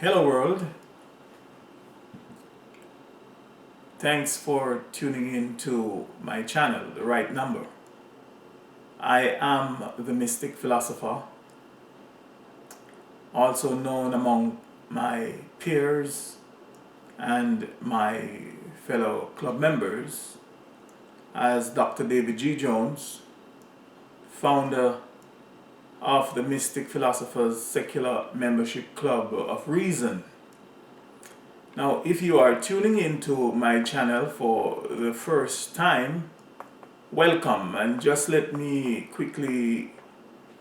Hello world, thanks for tuning in to my channel, The Right Number. I am the Mystic Philosopher, also known among my peers and my fellow club members as Dr. David G. Jones, founder of the Mystic Philosophers Secular Membership Club of Reason. Now, if you are tuning into my channel for the first time, welcome, and just let me quickly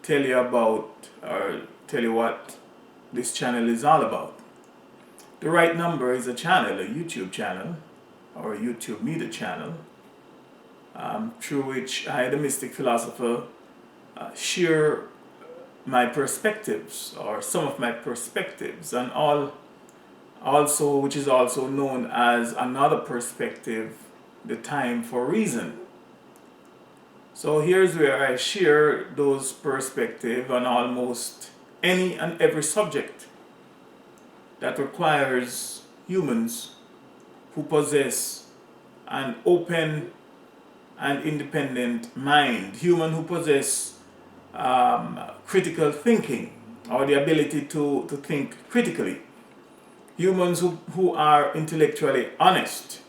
tell you what this channel is all about. The Right Number is a channel, a YouTube channel, or a YouTube media channel, through which I, the Mystic Philosopher, share my perspectives, or some of my perspectives, and which is also known as another perspective, the time for reason. So here's where I share those perspectives on almost any and every subject that requires humans who possess an open and independent mind, human who possess critical thinking, or the ability to think critically, humans who are intellectually honest,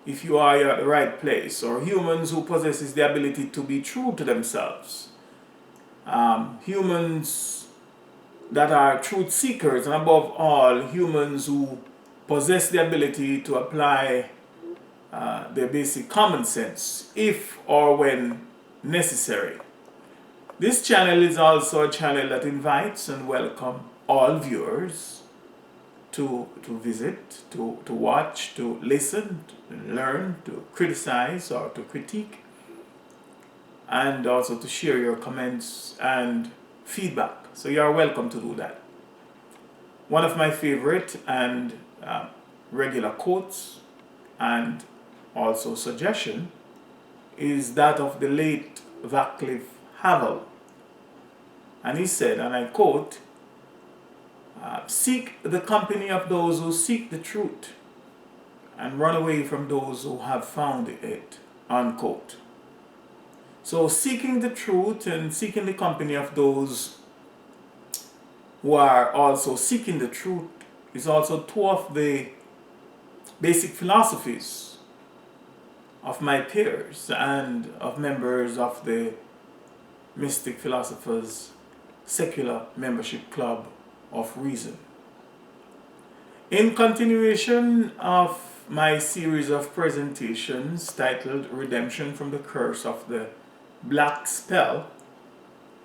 if you are at the right place, or humans who possesses the ability to be true to themselves, humans that are truth seekers, and above all, humans who possess the ability to apply their basic common sense if or when necessary. This channel is also a channel that invites and welcomes all viewers to visit, to watch, to listen, to learn, to criticize or to critique, and also to share your comments and feedback. So you are welcome to do that. One of my favorite and regular quotes and also suggestion is that of the late Václav Havel. And he said, and I quote, "Seek the company of those who seek the truth, and run away from those who have found it," unquote. So seeking the truth and seeking the company of those who are also seeking the truth is also two of the basic philosophies of my peers and of members of the Mystic Philosophers Secular Membership Club of Reason. In continuation of my series of presentations titled Redemption from the Curse of the Black Spell,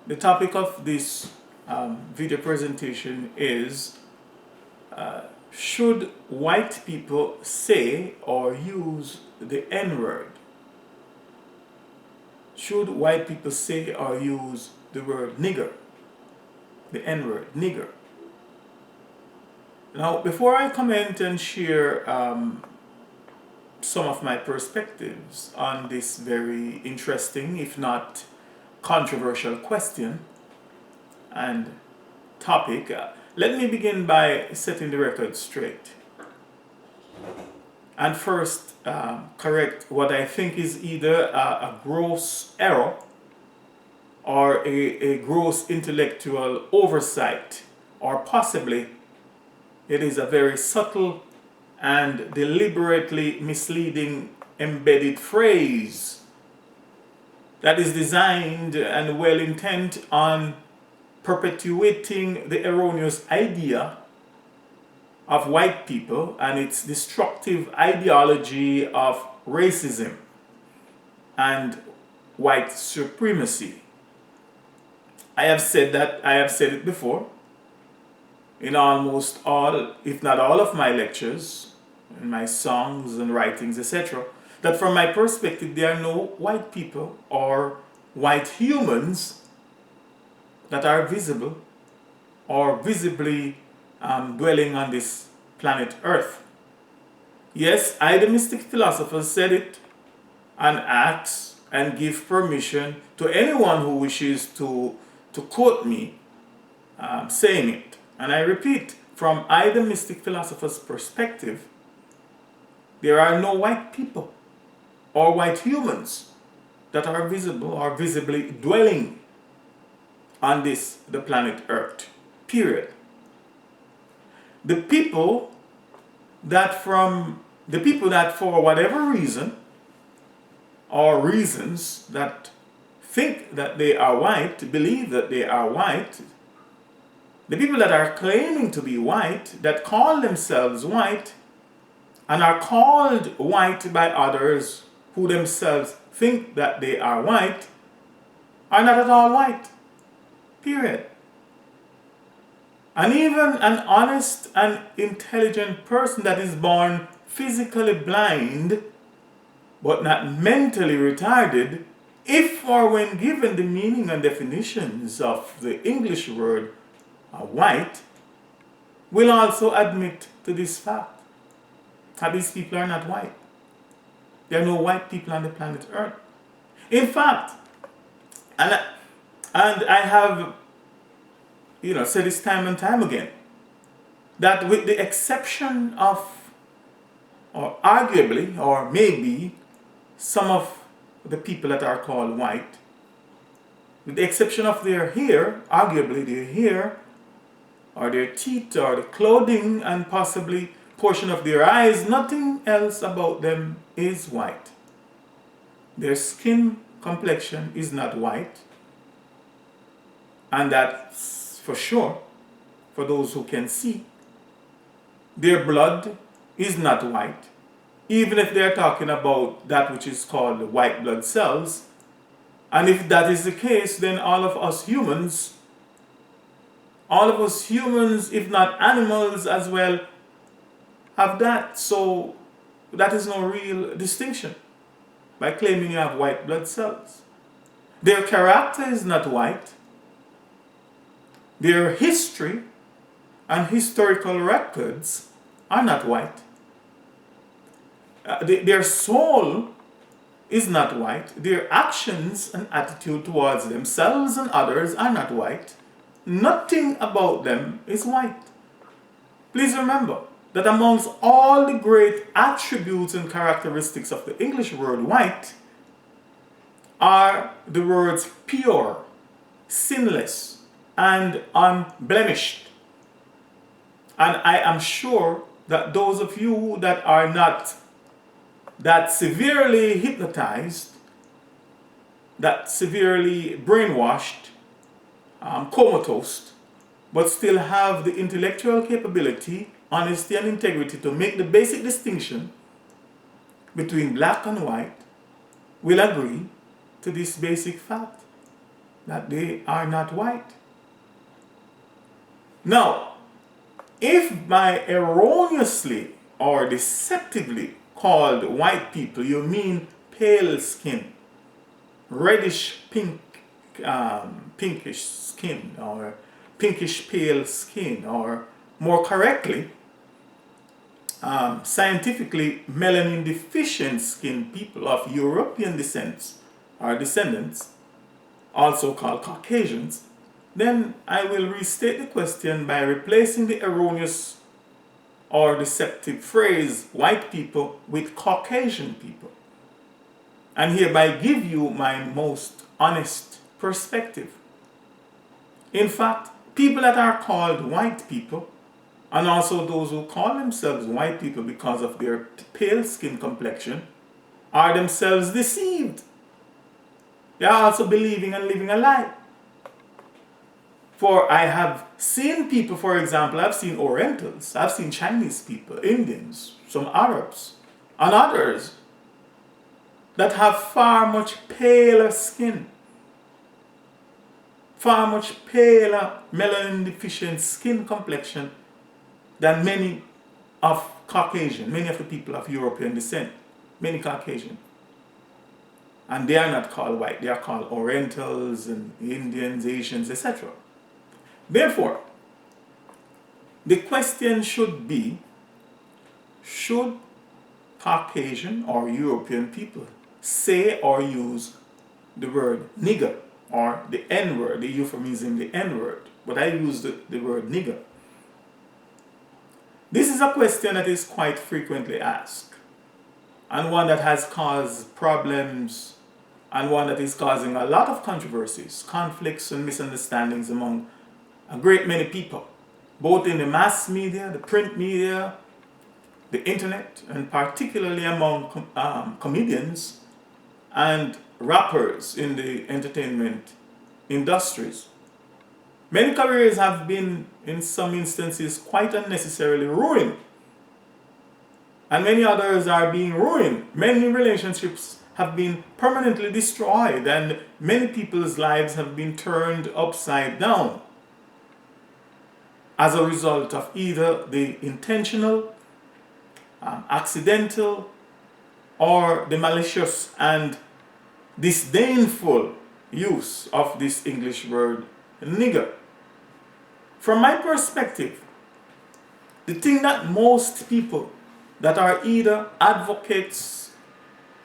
the topic of this video presentation is should white people say or use the N-word? Should white people say or use the word nigger? The N-word, nigger. Now, before I comment and share some of my perspectives on this very interesting, if not controversial question and topic, let me begin by setting the record straight. And first, correct what I think is either a gross error or a gross intellectual oversight, or possibly it is a very subtle and deliberately misleading embedded phrase that is designed and well intent on perpetuating the erroneous idea of white people and its destructive ideology of racism and white supremacy. I have said it before in almost all, if not all of my lectures, in my songs and writings, etc., that from my perspective, there are no white people or white humans that are visible or visibly dwelling on this planet Earth. Yes, I, the Mystic Philosopher, said it and ask and give permission to anyone who wishes to quote me saying it. And I repeat, from either Mystic Philosopher's perspective, there are no white people or white humans that are visible or visibly dwelling on the planet Earth. Period. The people that for whatever reason or reasons that think that they are white, believe that they are white, the people that are claiming to be white, that call themselves white, and are called white by others who themselves think that they are white, are not at all white. Period. And even an honest and intelligent person that is born physically blind but not mentally retarded, if or when given the meaning and definitions of the English word white, will also admit to this fact that these people are not white. There are no white people on the planet Earth. In fact, and I have said this time and time again, that with the exception of, or arguably, or maybe, some of the people that are called white, with the exception of their hair, arguably their hair, or their teeth, or the clothing, and possibly portion of their eyes, nothing else about them is white. Their skin complexion is not white, and that's for sure, for those who can see. Their blood is not white, even if they're talking about that which is called white blood cells. And if that is the case, then all of us humans, if not animals as well, have that. So that is no real distinction by claiming you have white blood cells. Their character is not white. Their history and historical records are not white. Their soul is not white. Their actions and attitude towards themselves and others are not white. Nothing about them is white. Please remember that amongst all the great attributes and characteristics of the English word white are the words pure, sinless, and unblemished. And I am sure that those of you that are not that severely hypnotized, that severely brainwashed, comatose, but still have the intellectual capability, honesty, and integrity to make the basic distinction between black and white, will agree to this basic fact that they are not white. Now, if by erroneously or deceptively called white people you mean pale skin, reddish pink, pinkish skin, or pinkish pale skin, or more correctly, scientifically melanin deficient skin people of European descent or descendants, also called Caucasians, then I will restate the question by replacing the erroneous or deceptive phrase white people with Caucasian people, and hereby give you my most honest perspective. In fact, people that are called white people, and also those who call themselves white people because of their pale skin complexion, are themselves deceived. They are also believing and living a lie. For I have seen people, for example, I've seen Orientals, I've seen Chinese people, Indians, some Arabs, and others that have far much paler skin, far much paler melanin deficient skin complexion than many of the people of European descent, many Caucasian. And they are not called white, they are called Orientals and Indians, Asians, etc. Therefore, the question should be, should Caucasian or European people say or use the word nigger or the N-word, the euphemism, the N-word, but I use the word nigger. is a question that is quite frequently asked, and one that has caused problems, and one that is causing a lot of controversies, conflicts, and misunderstandings among a great many people, both in the mass media, the print media, the internet, and particularly among comedians and rappers in the entertainment industries. Many careers have been, in some instances, quite unnecessarily ruined, and many others are being ruined. Many relationships have been permanently destroyed, and many people's lives have been turned upside down as a result of either the intentional, accidental, or the malicious and disdainful use of this English word nigger. From my perspective, the thing that most people that are either advocates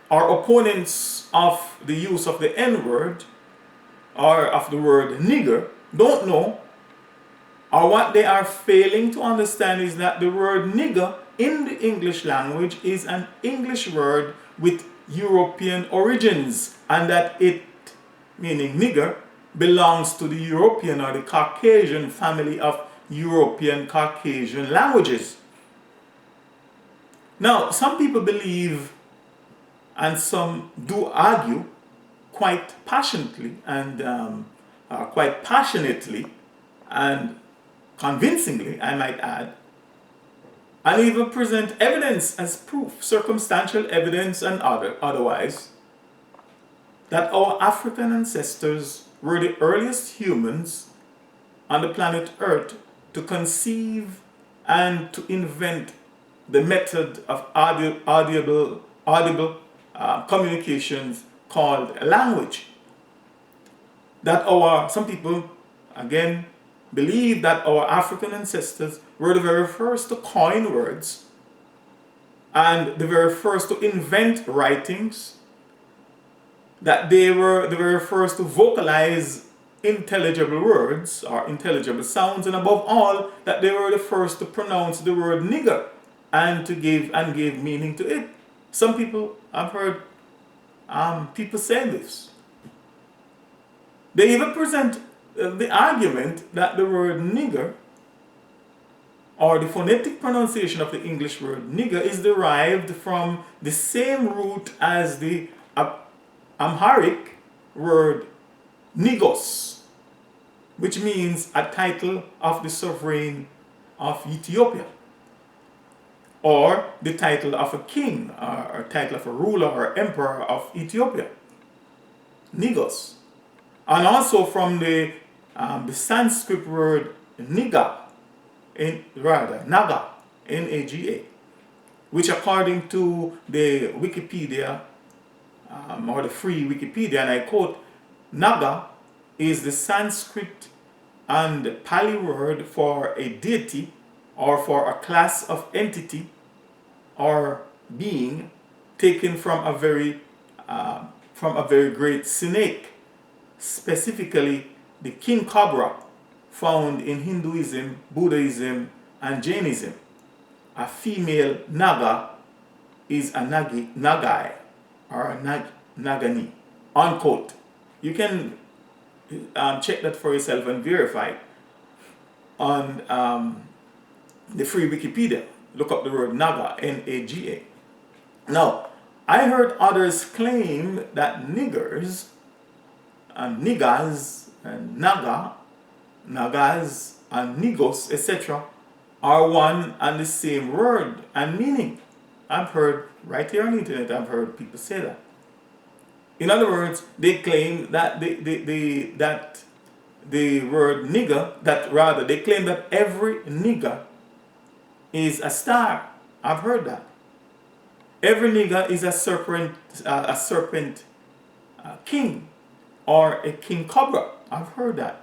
or opponents of the use of the N-word or of the word nigger don't know, or what they are failing to understand, is that the word nigger in the English language is an English word with European origins, and that it, meaning nigger, belongs to the European or the Caucasian family of European Caucasian languages. Now, some people believe, and some do argue quite passionately and quite passionately and convincingly, I might add, and even present evidence as proof, circumstantial evidence and otherwise, that our African ancestors were the earliest humans on the planet Earth to conceive and to invent the method of audible communications called language. That some people, again, believe that our African ancestors were the very first to coin words and the very first to invent writings, that they were the very first to vocalize intelligible words or intelligible sounds, and above all, that they were the first to pronounce the word nigger and to give meaning to it. Some people, I've heard people say this. They even present the argument that the word nigger, or the phonetic pronunciation of the English word nigger, is derived from the same root as the Amharic word nigos, which means a title of the sovereign of Ethiopia, or the title of a king, or title of a ruler or emperor of Ethiopia, nigos. And also from the Sanskrit word naga, Naga, which according to the Wikipedia, or the free Wikipedia, and I quote, naga is the Sanskrit and Pali word for a deity or for a class of entity or being taken from a very great snake, specifically the king cobra found in Hinduism, Buddhism, and Jainism. A female naga is a nagai or a nagani, unquote. You can check that for yourself and verify it on the free Wikipedia. Look up the word naga, N-A-G-A. Now, I heard others claim that niggers and niggas and nagas and nigos, etc., are one and the same word and meaning. I've heard, right here on the internet, I've heard people say that. In other words, they claim that that the word nigger, they claim that every nigger is a star. I've heard that. Every nigger is a serpent king, or a king cobra. I've heard that.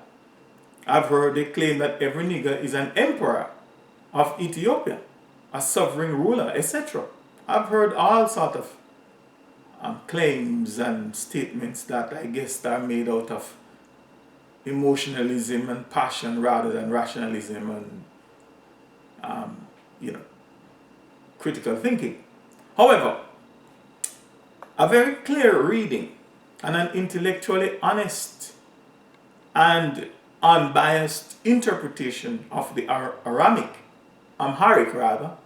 I've heard they claim that every nigger is an emperor of Ethiopia, a sovereign ruler, etc. I've heard all sort of claims and statements that I guess are made out of emotionalism and passion rather than rationalism and critical thinking. However, a very clear reading and an intellectually honest and unbiased interpretation of the Amharic rather,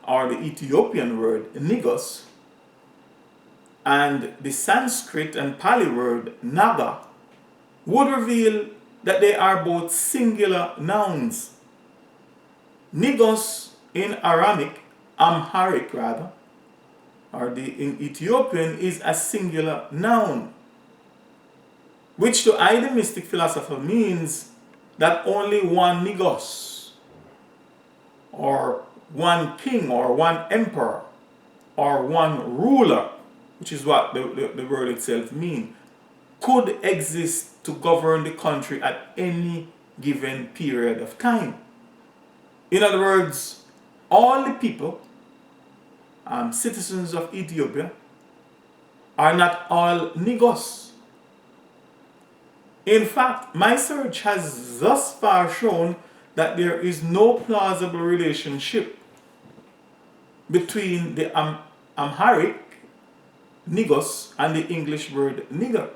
or the Ethiopian word nigos, and the Sanskrit and Pali word naga would reveal that they are both singular nouns. Nigos in Amharic rather, or in Ethiopian is a singular noun, which to I, the mystic philosopher, means that only one nigos, or one king, or one emperor, or one ruler, which is what the word itself means, could exist to govern the country at any given period of time. In other words, all the people, citizens of Ethiopia, are not all nigos. In fact, my search has thus far shown that there is no plausible relationship between the Amharic nigos and the English word nigger.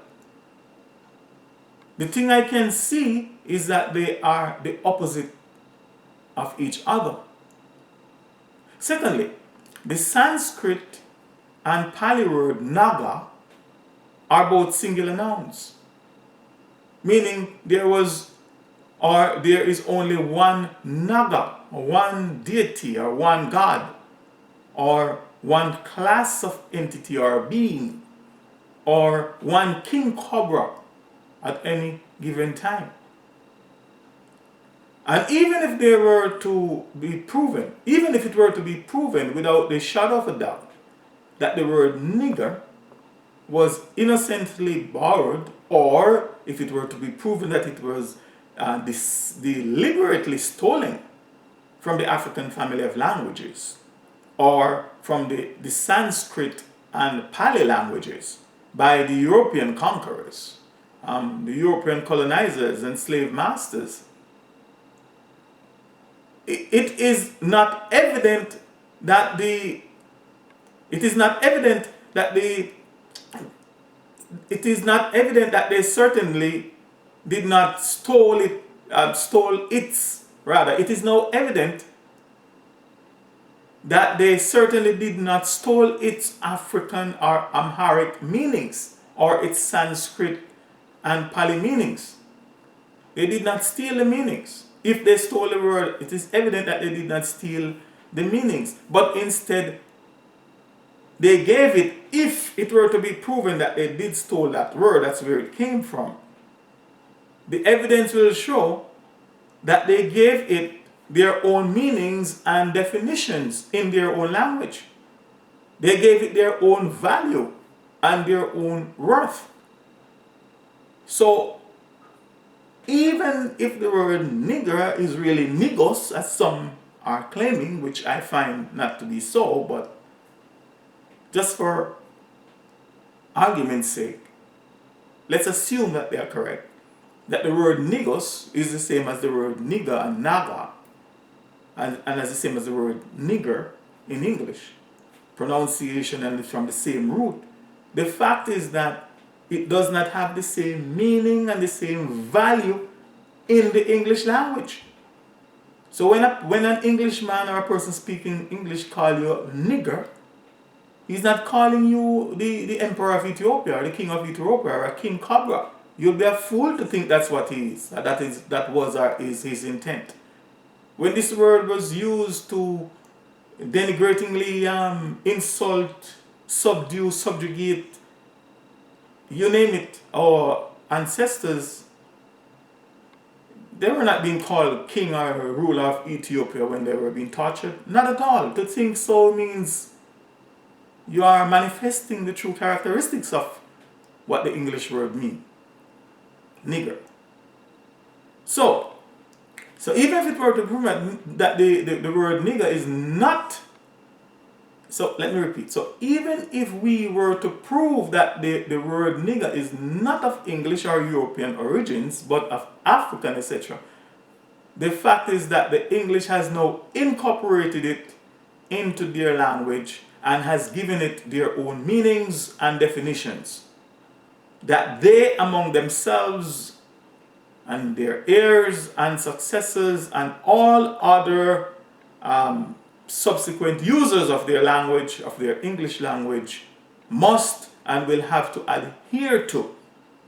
The thing I can see is that they are the opposite of each other. Secondly, the Sanskrit and Pali word naga are both singular nouns, meaning there is only one naga, or one deity, or one god, or one class of entity or being, or one king cobra at any given time. And even if it were to be proven without the shadow of a doubt that the word nigger was innocently borrowed, or if it were to be proven that it was deliberately stolen from the African family of languages, or from the Sanskrit and Pali languages by the European conquerors, the European colonizers and slave masters, it is not evident that they certainly did not it is now evident that they certainly did not stole its African or Amharic meanings, or its Sanskrit and Pali meanings. They did not steal the meanings. If they stole the word, it is evident that they did not steal the meanings, but instead they gave it. If it were to be proven that they did stole that word, that's where it came from, the evidence will show that they gave it their own meanings and definitions in their own language. They gave it their own value and their own worth. So even if the word nigger is really nigos, as some are claiming, which I find not to be so, but just for argument's sake, let's assume that they are correct, that the word nigos is the same as the word nigger and naga, and as the same as the word nigger in English, pronunciation and from the same root. The fact is that it does not have the same meaning and the same value in the English language. So when an Englishman or a person speaking English call you a nigger, he's not calling you the emperor of Ethiopia or the king of Ethiopia or a king cobra. You'll be a fool to think that's what he is. That was or is his intent. When this word was used to denigratingly insult, subdue, subjugate, you name it, our ancestors, they were not being called king or ruler of Ethiopia when they were being tortured. Not at all. To think so means you are manifesting the true characteristics of what the English word means. Nigger. So even if it were to prove that the word nigger is not, so let me repeat. So even if we were to prove that the word nigger is not of English or European origins, but of African, etc., the fact is that the English has now incorporated it into their language and has given it their own meanings and definitions that they among themselves and their heirs and successors and all other subsequent users of their language, of their English language, must and will have to adhere to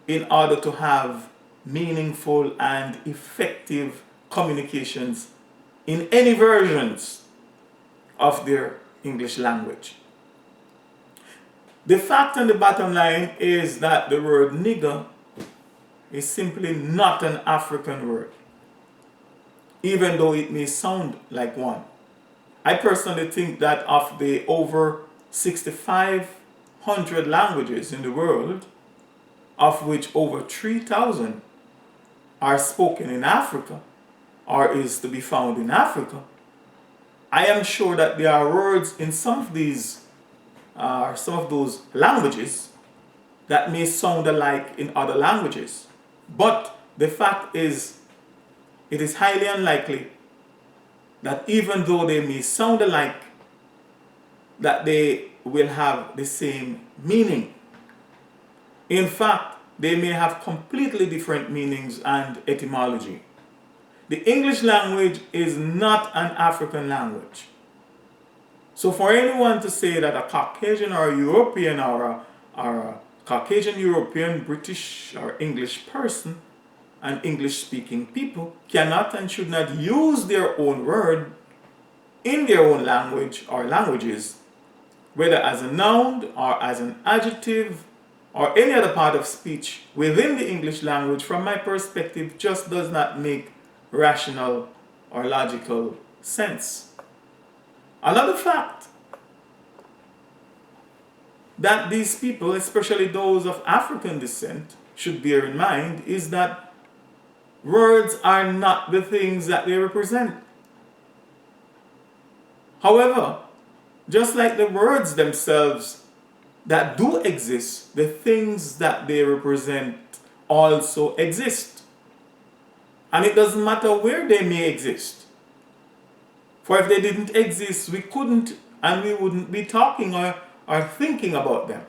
in order to have meaningful and effective communications in any versions of their English language. The fact and the bottom line is that the word nigger is simply not an African word, even though it may sound like one. I personally think that of the over 6,500 languages in the world, of which over 3,000 are spoken in Africa or is to be found in Africa, I am sure that there are words in some of those languages that may sound alike in other languages. But the fact is, it is highly unlikely that even though they may sound alike, that they will have the same meaning. In fact, they may have completely different meanings and etymology. The English language is not an African language. So for anyone to say that a Caucasian or a European or a Caucasian, European, British or English person and English-speaking people cannot and should not use their own word in their own language or languages, whether as a noun or as an adjective or any other part of speech within the English language, from my perspective, just does not make rational or logical sense. Another fact that these people, especially those of African descent, should bear in mind is that words are not the things that they represent. However, just like the words themselves that do exist, the things that they represent also exist. And it doesn't matter where they may exist. For if they didn't exist, we couldn't and we wouldn't be talking or thinking about them.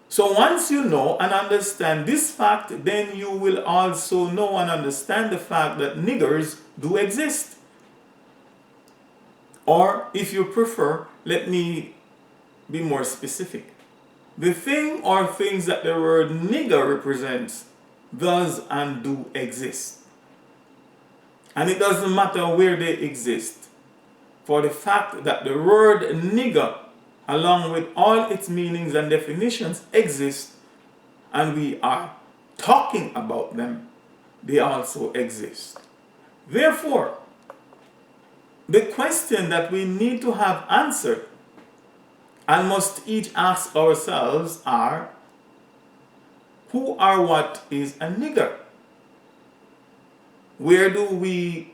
So once you know and understand this fact, then you will also know and understand the fact that niggers do exist. Or if you prefer, let me be more specific. The thing or things that the word nigger represents does and do exist. And it doesn't matter where they exist. For the fact that the word nigger, along with all its meanings and definitions, exist, and we are talking about them, they also exist. Therefore, the question that we need to have answered and must each ask ourselves are, who or what is a nigger? Where do we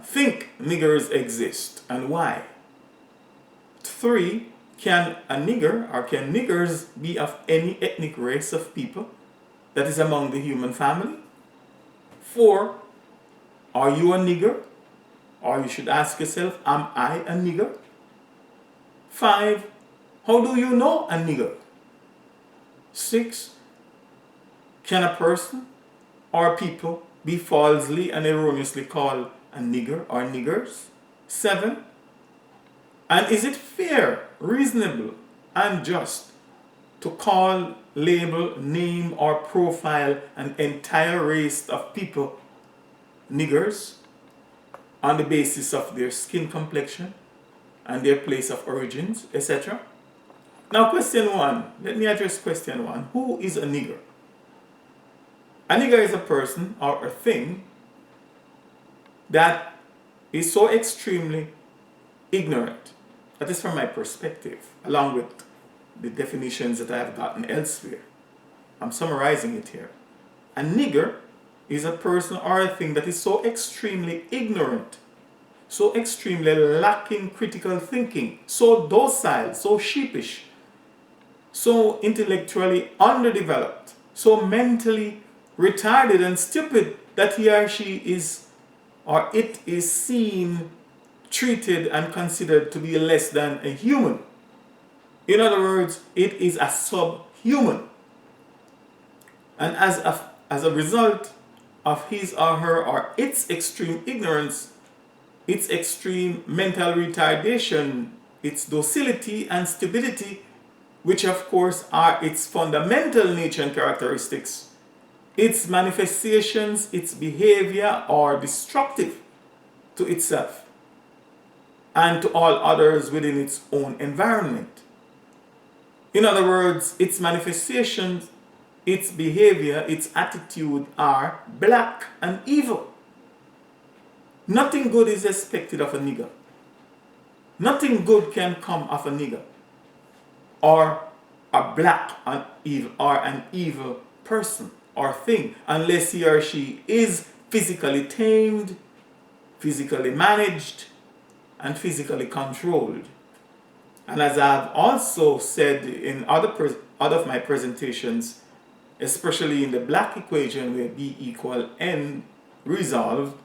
think niggers exist and why? 3, can a nigger or can niggers be of any ethnic race of people that is among the human family? 4, are you a nigger? Or you should ask yourself, am I a nigger? 5, how do you know a nigger? 6, can a person or people be falsely and erroneously called a nigger or niggers? 7, and is it fair, reasonable, and just to call, label, name, or profile an entire race of people niggers on the basis of their skin complexion and their place of origins, etc.? Now, question 1. Let me address question 1. Who is a nigger? A nigger is a person or a thing that is so extremely ignorant. That is from my perspective, along with the definitions that I have gotten elsewhere. I'm summarizing it here. A nigger is a person or a thing that is so extremely ignorant, so extremely lacking critical thinking, so docile, so sheepish, so intellectually underdeveloped, so mentally retarded and stupid that he or she is, or it is seen treated and considered to be less than a human. In other words, it is a subhuman. And as a result of his or her or its extreme ignorance, its extreme mental retardation, its docility and stupidity, which of course are its fundamental nature and characteristics, its manifestations, its behavior are destructive to itself and to all others within its own environment. In other words, its manifestations, its behavior, its attitude are black and evil. Nothing good is expected of a nigger. Nothing good can come of a nigger or a black and evil or an evil person or thing, unless he or she is physically tamed, physically managed, and physically controlled. And as I've also said in other of my presentations, especially in the black equation where B equal N resolved,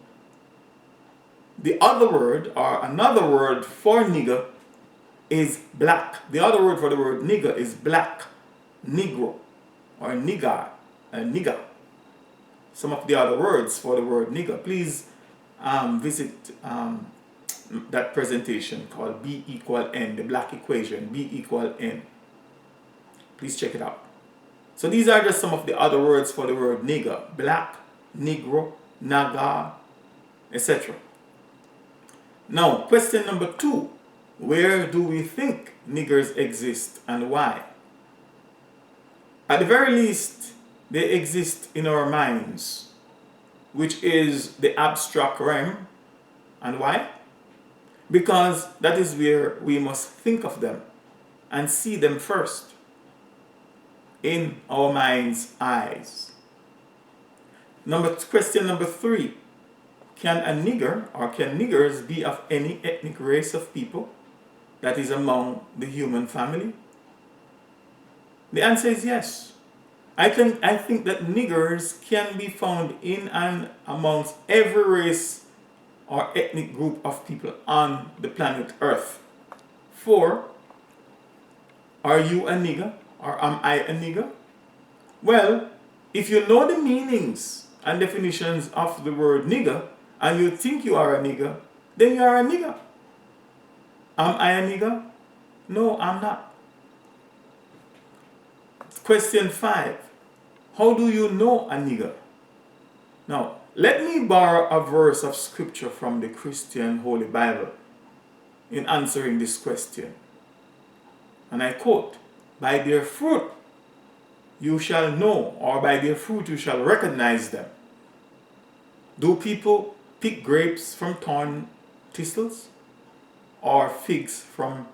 the other word or another word for nigger is black. The other word for the word nigger is black, negro, or nigger, nigger. Some of the other words for the word nigger. Please visit that presentation called B equal N, the black equation, B equal N. Please check it out. So these are just some of the other words for the word nigger: black, negro, naga, etc. Now, question number 2. Where do we think niggers exist and why? At the very least, they exist in our minds, which is the abstract realm. And why? Because that is where we must think of them and see them first in our mind's eyes. Question number 3. Can a nigger or can niggers be of any ethnic race of people that is among the human family? The answer is yes. I think that niggers can be found in and amongst every race or ethnic group of people on the planet Earth. For, are you a nigger or am I a nigger? Well, if you know the meanings and definitions of the word nigger and you think you are a nigger, then you are a nigger. Am I a nigger? No, I'm not. Question 5. How do you know a nigger? Now, let me borrow a verse of scripture from the Christian Holy Bible in answering this question. And I quote, "By their fruit you shall know, or by their fruit you shall recognize them. Do people pick grapes from thorn thistles? Or figs from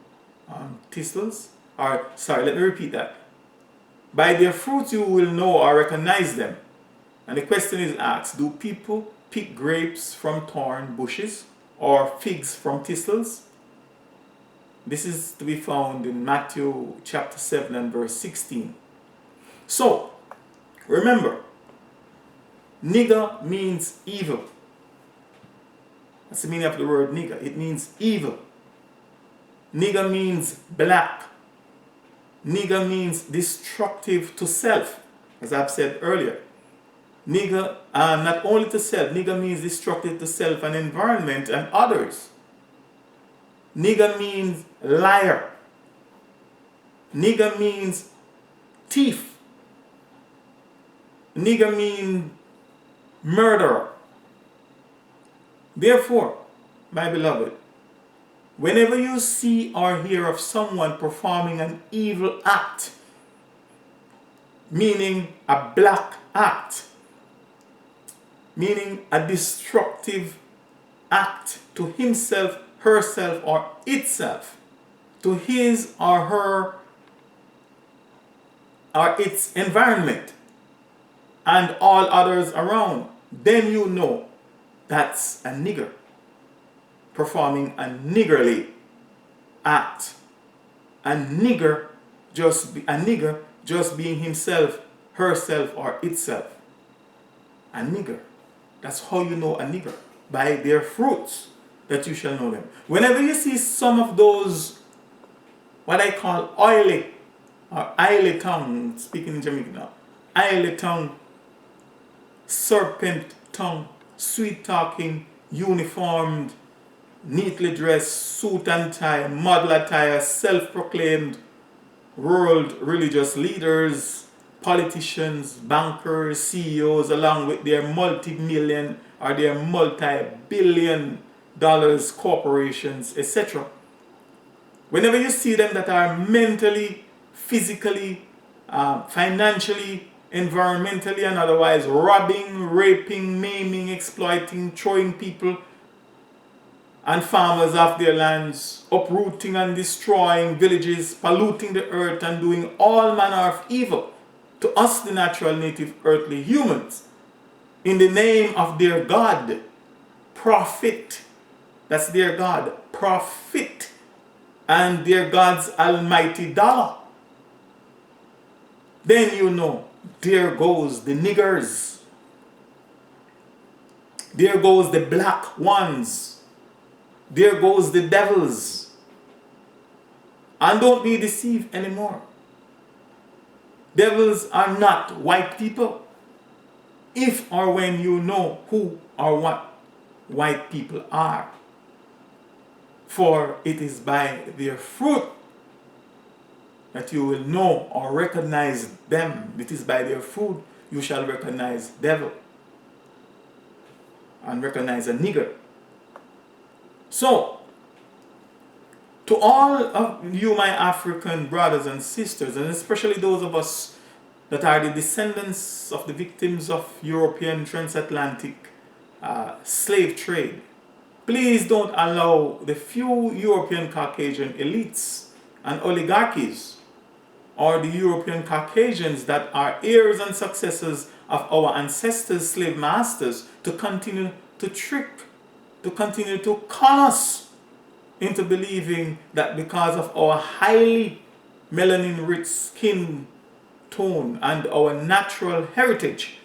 thistles?" Or, sorry, let me repeat that. By their fruits you will know or recognize them. And the question is asked, do people pick grapes from thorn bushes or figs from thistles? This is to be found in Matthew chapter 7 and verse 16. So, remember, nigger means evil. That's the meaning of the word nigger. It means evil. Nigger means black. Nigger means destructive to self, as I've said earlier. Nigger, not only to self, nigger means destructive to self and environment and others. Nigger means liar. Nigger means thief. Nigger means murderer. Therefore, my beloved, whenever you see or hear of someone performing an evil act, meaning a black act, meaning a destructive act to himself, herself, or itself, to his or her or its environment and all others around, then you know that's a nigger performing a niggerly act. A nigger just being himself, herself, or itself. A nigger. That's how you know a nigger. By their fruits. that you shall know them. Whenever you see some of those, what I call oily or oily tongue, speaking in Jamaican now, oily tongue, serpent tongue, sweet talking, uniformed, neatly dressed, suit and tie, model attire, self-proclaimed world religious leaders, politicians, bankers, CEOs, along with their multi-million or their multi-billion dollars corporations, etc. Whenever you see them that are mentally, physically, financially, environmentally, and otherwise robbing, raping, maiming, exploiting, throwing people and farmers off their lands, uprooting and destroying villages, polluting the earth, and doing all manner of evil to us, the natural native earthly humans, in the name of their God, profit. That's their God, profit, and their God's almighty dollar. Then you know, there goes the niggers. There goes the black ones. There goes the devils. And don't be deceived anymore. Devils are not white people. If or when you know who or what white people are. For it is by their fruit that you will know or recognize them. It is by their fruit you shall recognize devil and recognize a nigger. So, to all of you, my African brothers and sisters, and especially those of us that are the descendants of the victims of European transatlantic slave trade, please don't allow the few European Caucasian elites and oligarchies, or the European Caucasians that are heirs and successors of our ancestors' slave masters, to continue to trick, to continue to con us into believing that because of our highly melanin-rich skin tone and our natural heritage,